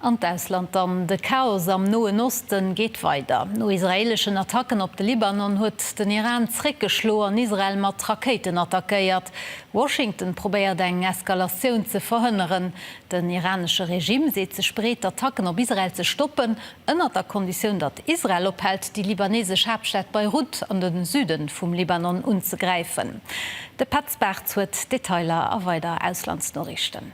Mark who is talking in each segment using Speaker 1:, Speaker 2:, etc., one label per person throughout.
Speaker 1: An Ausland an de Chaos am Noen Osten geht weiter. No israelischen Attacken op de Libanon huet den Iran zrickgeschlo an Israel mat Raketen attackéiert. Washington probiert eng Eskalation ze verhënneren. Den iranische Regime se ze spreet Attacken op Israel ze stoppen, ënner der Kondition, dat Israel ophält, die libanesische Hauptstadt Beirut an den Süden vum Libanon unzugreifen. De Patzberg huet Detailer a weiter Auslandsnachrichten.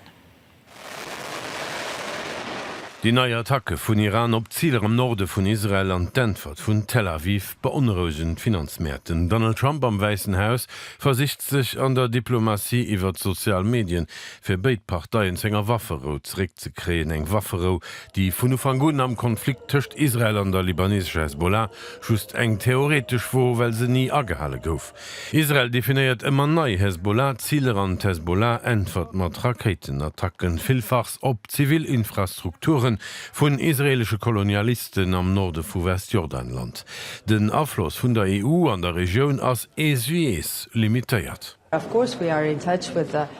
Speaker 2: Die neue Attacke vun Iran op Zieler am Norde vun Israel an Denver vun Tel Aviv beunruhigen Finanzmärkten. Donald Trump am Weißen Haus versicht sich an der Diplomatie iwwer Sozialmedien fir Beitparteien enger Waffero ze kreen, eng Waffero, die vun Ufangun am Konflikt töcht Israel an der libanesische Hezbollah just eng theoretisch wo, weil se nie agehalle gouf. Israel definiiert immer nei Hezbollah, Zieler an Hezbollah entwert mat Raketenattacken vielfachs op Zivilinfrastrukturen vun israelsche Kolonialisten am Norde vu Westjordanland. Den Afloss vun der EU an der Region ass esues limitéiert.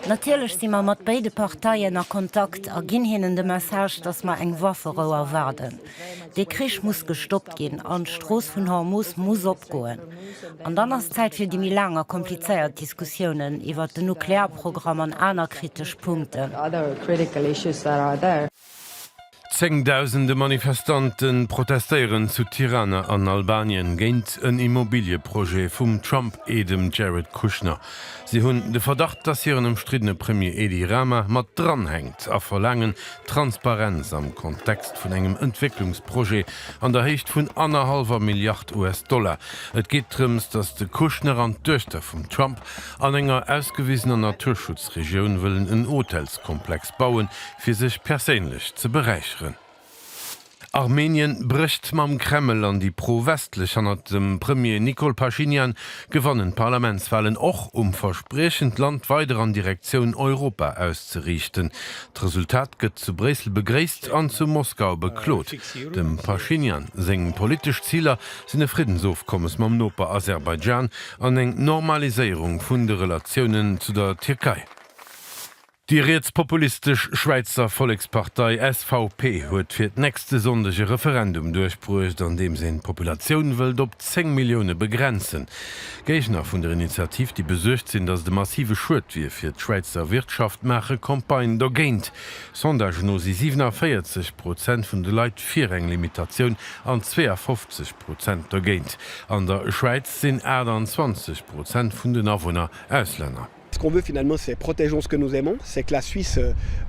Speaker 3: Natürlich sind wir mit beiden Parteien in Kontakt und geben ihnen die Message, dass wir eng Waffenruhe erwarten. Der Krieg muss gestoppt gehen und die Straße von Hormuz muss abgehen. Und dann ist Zeit für die lange, komplizierte Diskussionen über das Nuklearprogramm und andere kritische Punkte.
Speaker 2: 10.000 Manifestanten protestieren zu Tirana an Albanien géint een Immobilieproje vum Trump-Edem Jared Kushner. Sie hunn de Verdacht, dass ihren umstrittene Premier Edi Rama mat dranhängt, a verlangen Transparenz am Kontext vun engem Entwicklungsproje an der Hecht vun 1,5 Milliard US-Dollar. Et geht drums, dass de Kushner an Töchter vum Trump an enger ausgewiesener Naturschutzregion willen een Hotelskomplex bauen, fir sich persönlich zu bereichern. Armenien bricht mam Kreml an die pro-westlich an dem Premier Nikol Paschinjan gewonnen Parlamentswahlen och versprechend Land weiter an Direktion Europa auszurichten. Das Resultat gëtt zu Bresel begräst an zu Moskau beklot. Dem Paschinjan segen politisch Zieler sind Friedensaufkommes mam Nopa Aserbaidschan an eng Normalisierung vun de Relationen zu der Türkei. Die rechtspopulistisch Schweizer Volkspartei SVP huet fir d nächste sondege Referendum durchbrucht, an dem se Populationun wëlt op 10 Millioune begrenzen. Gegner vun der Initiativ, die besucht sinn, dats de massive Schuld wie fir d Schweizer Wirtschaft mache Kompagne do géint. Sondage no si 47% vun de Leiit fir eng Limitationun an 52% do géint. An der Schweiz sinn 20% vun den Awohner Ausländer.
Speaker 4: Ce qu'on veut finalement, c'est protégeons ce que nous aimons, c'est que la Suisse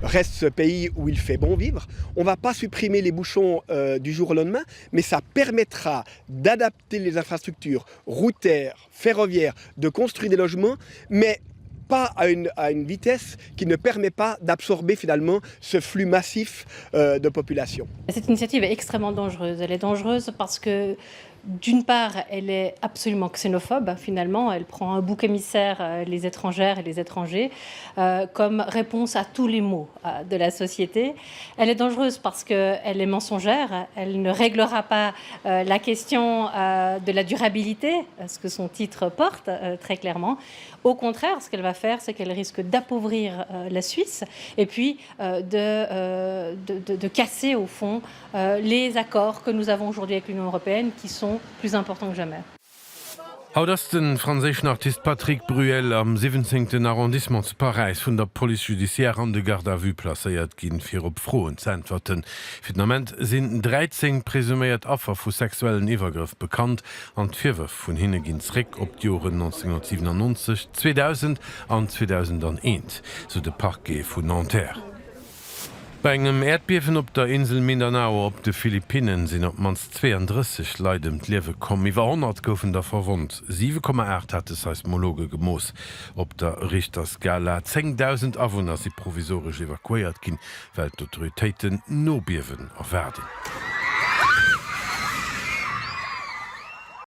Speaker 4: reste ce pays où il fait bon vivre. On ne va pas supprimer les bouchons du jour au lendemain, mais ça permettra d'adapter les infrastructures routières, ferroviaires, de construire des logements, mais pas à une vitesse qui ne permet pas d'absorber finalement ce flux massif de population.
Speaker 5: Cette initiative est extrêmement dangereuse. Elle est dangereuse parce que d'une part, elle est absolument xénophobe, finalement. Elle prend un bouc émissaire, les étrangères et les étrangers, comme réponse à tous les maux de la société. Elle est dangereuse parce qu'elle est mensongère. Elle ne réglera pas la question de la durabilité, ce que son titre porte très clairement. Au contraire, ce qu'elle va faire, c'est qu'elle risque d'appauvrir la Suisse et puis de casser, au fond, les accords que nous avons aujourd'hui avec l'Union européenne qui sont plus importants que jamais.
Speaker 2: Haut ass den franzéschen Artist Patrick Bruel am 17. Arrondissement zu Paris vun der Police Judiciaire an de Garde à vue placéiert ginn fir op froen ze antworten. Finament sinn 13 presuméiert Affer vu sexuellen Iwergriff bekannt an d'Vierwürf vun hinne ginnsréck op d'Joren 1997, 2000 an 2001, so de Parquet vun Nanterre. Bei engem Erdbeben op der Insel Mindanao op de Philippinen sinn op mans 32 leidend Liewe kom. Iwer 100 goufen der verwont. 7,8 hat es Seismologe gemoos. Op der Richterskala 10.000 Awohner si provisorisch evakuiert ginn, weil d'Autoritéiten no Biewen erwerden.